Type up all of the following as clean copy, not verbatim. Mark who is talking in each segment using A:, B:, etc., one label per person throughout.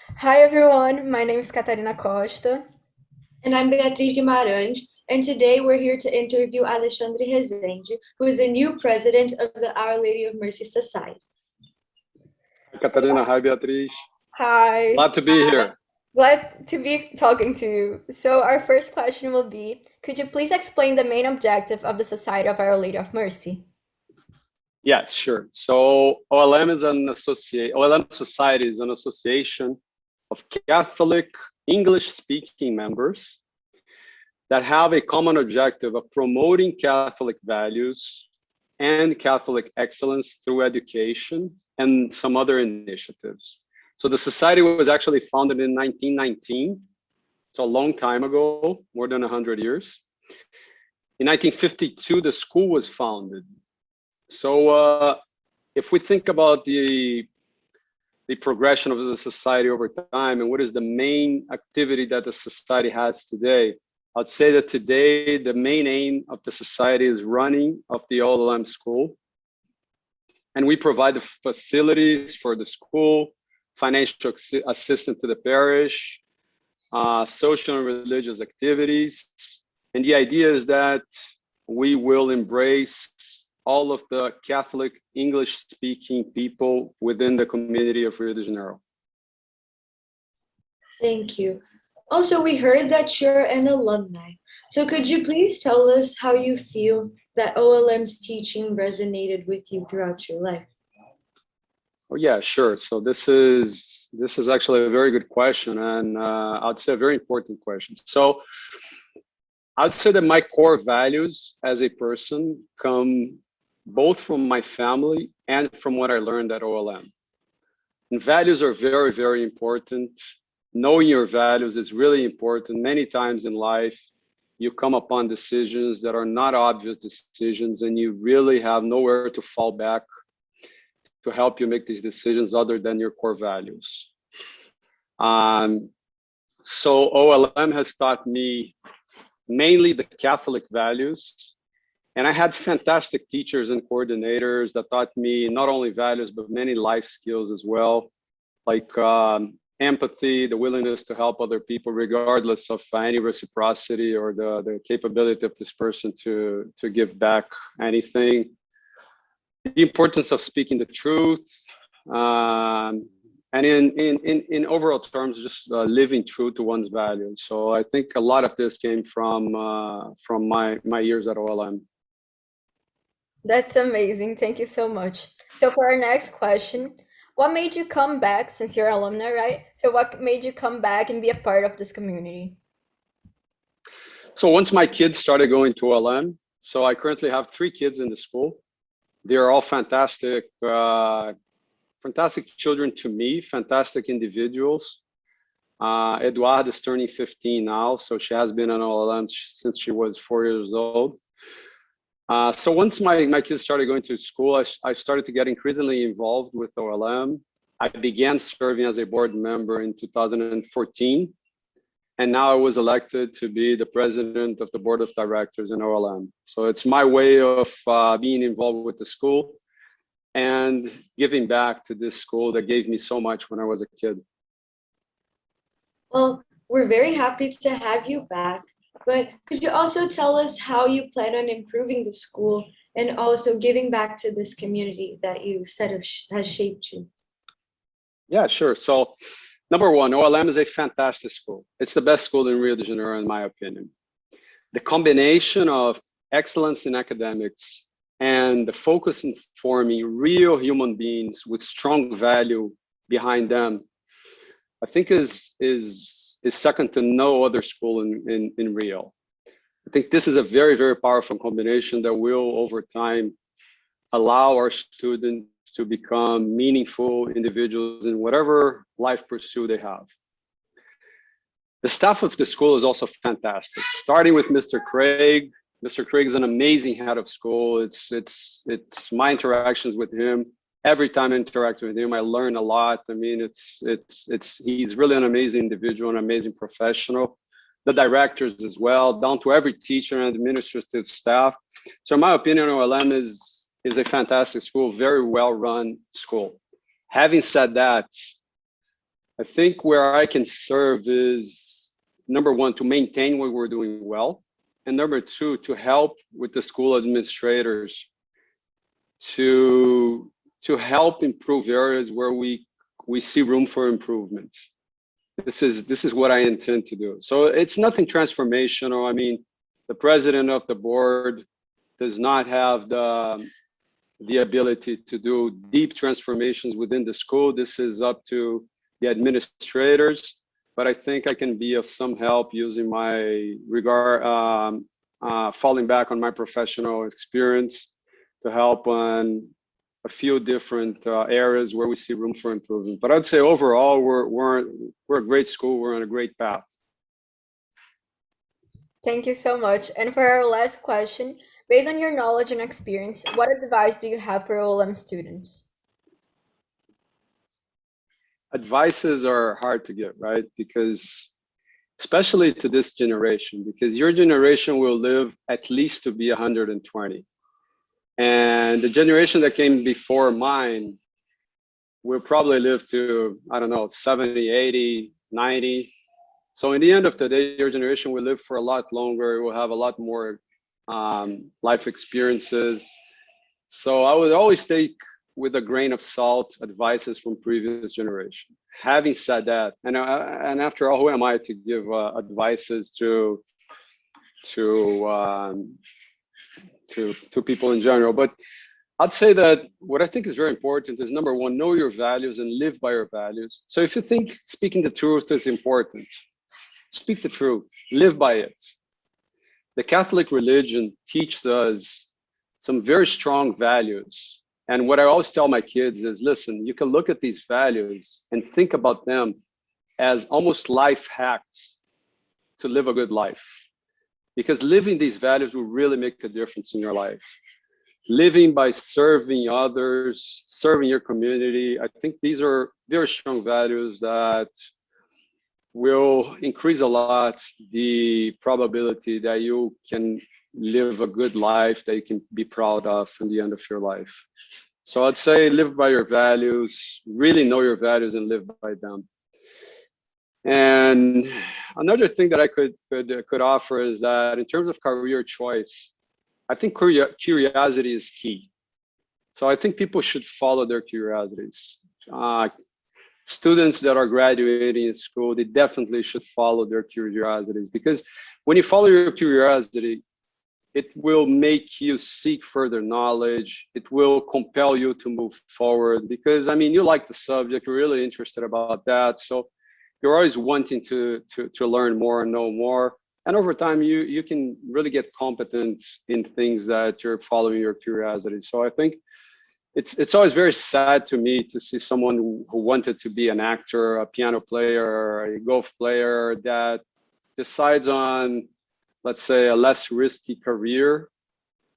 A: Hi everyone, my name is Catarina Costa.
B: And I'm Beatriz Guimarães, and today we're here to interview Alexandre Rezende, who is the new president of the Our Lady of Mercy Society.
C: Hi,
A: So,
C: Catarina. Hi, Beatriz.
A: hi,
C: Glad to be here.
A: glad to be talking to you. So, our first question will be, could you please explain the main objective of the Society of Our Lady of Mercy?
C: Yes, sure. So OLM Society is an association of Catholic English-speaking members that have a common objective of promoting Catholic values and Catholic excellence through education and some other initiatives. So the society was actually founded in 1919. It's a long time ago, more than 100 years. In 1952, the school was founded. So if we think about the progression of the society over time and what is the main activity that the society has today, I'd say that today the main aim of the society is running of the OLM school. And we provide the facilities for the school, financial assistance to the parish, social and religious activities. And the idea is that we will embrace all of the Catholic English-speaking people within the community of Rio de Janeiro.
B: Thank you. Also, we heard that you're an alumni. So could you please tell us how you feel that OLM's teaching resonated with you throughout your life?
C: Oh yeah, sure. So this is actually a very good question, and I'd say a very important question. So I'd say that my core values as a person come both from my family and from what I learned at OLM. And values are very, very important. Knowing your values is really important. Many times in life, you come upon decisions that are not obvious decisions, and you really have nowhere to fall back to help you make these decisions other than your core values. So OLM has taught me mainly the Catholic values. And I had fantastic teachers and coordinators that taught me not only values, but many life skills as well, like empathy, the willingness to help other people, regardless of any reciprocity or the capability of this person to give back anything. The importance of speaking the truth, and in overall terms, just living true to one's values. So I think a lot of this came from my years at OLM.
A: That's amazing. Thank you so much. So, for our next question, what made you come back since you're alumni, right? So, what made you come back and be a part of this community?
C: So once my kids started going to OLM, so I currently have 3 kids in the school. They're all fantastic, fantastic children to me, fantastic individuals. Eduardo is turning 15 now, so she has been on OLM since she was 4 years old. So once my kids started going to school, I started to get increasingly involved with OLM. I began serving as a board member in 2014. And now I was elected to be the president of the board of directors in OLM. So it's my way of being involved with the school and giving back to this school that gave me so much when I was a kid.
B: Well, we're very happy to have you back, but could you also tell us how you plan on improving the school and also giving back to this community that you said has shaped you?
C: Yeah, sure. So number one, OLM is a fantastic school. It's the best school in Rio de Janeiro, in my opinion. The combination of excellence in academics and the focus in forming real human beings with strong value behind them, I think is second to no other school in Rio. I think this is a very, very powerful combination that will, over time, allow our students to become meaningful individuals in whatever life pursuit they have. The staff of the school is also fantastic, starting with Mr. Craig. Mr. Craig is an amazing head of school. It's my interactions with him. Every time I interact with him, I learn a lot. I mean, he's really an amazing individual, an amazing professional. The directors as well, down to every teacher and administrative staff. So in my opinion, OLM is a fantastic school, very well run school. Having said that, I think where I can serve is, number one, to maintain what we're doing well, and number two, to help with the school administrators to help improve areas where we see room for improvement. This is what I intend to do. So it's nothing transformational. I mean, the president of the board does not have the ability to do deep transformations within the school. This is up to the administrators, but I think I can be of some help using my falling back on my professional experience to help on a few different areas where we see room for improvement. But I'd say overall, we're a great school. We're on a great path.
A: Thank you so much. And for our last question, based on your knowledge and experience, what advice do you have for OLM students?
C: Advices are hard to give, right? Because especially to this generation, because your generation will live at least to be 120. And the generation that came before mine will probably live to, I don't know, 70, 80, 90. So in the end of the day, your generation will live for a lot longer. It will have a lot more life experiences. So I would always take with a grain of salt advices from previous generation. Having said that, and after all, who am I to give advices to people in general? But I'd say that what I think is very important is, number one, know your values and live by your values. So if you think speaking the truth is important, speak the truth, live by it. The Catholic religion teaches us some very strong values. And what I always tell my kids is, listen, you can look at these values and think about them as almost life hacks to live a good life. Because living these values will really make a difference in your life. Living by serving others, serving your community, I think these are very strong values that will increase a lot the probability that you can live a good life that you can be proud of in the end of your life. So I'd say live by your values, really know your values and live by them. And another thing that I could offer is that in terms of career choice, I think curiosity is key. So I think people should follow their curiosities. Students that are graduating in school, they definitely should follow their curiosities, because when you follow your curiosity, it will make you seek further knowledge. It will compel you to move forward, because I mean, you like the subject, you're really interested about that. So you're always wanting to learn more and know more. And over time, you can really get competent in things that you're following your curiosity. So I think it's always very sad to me to see someone who wanted to be an actor, a piano player, a golf player that decides on, let's say, a less risky career.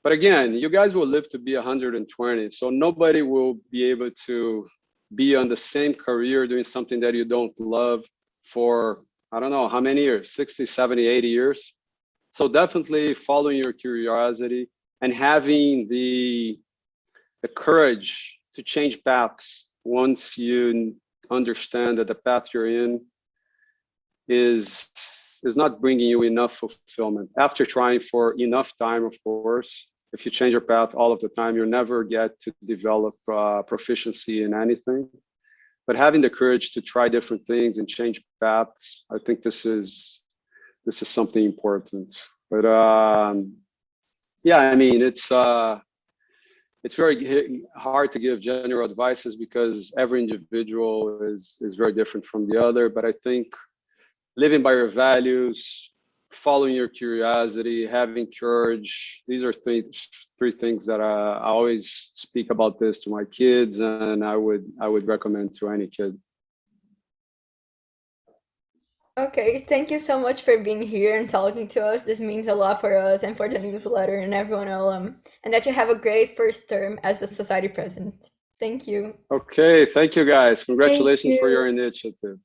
C: But again, you guys will live to be 120. So nobody will be able to be on the same career doing something that you don't love for, I don't know how many years, 60, 70, 80 years. So definitely following your curiosity and having the courage to change paths once you understand that the path you're in is not bringing you enough fulfillment. After trying for enough time, of course, if you change your path all of the time, you'll never get to develop proficiency in anything. But having the courage to try different things and change paths, I think this is something important. But yeah, I mean, it's very hard to give general advices because every individual is very different from the other. But I think living by your values, following your curiosity, having courage, these are three things that I always speak about this to my kids, and I would recommend to any kid.
A: Okay, thank you so much for being here and talking to us. This means a lot for us and for the newsletter and everyone and that you have a great first term as the society president. Thank you.
C: Okay, thank you guys. Congratulations for your initiative.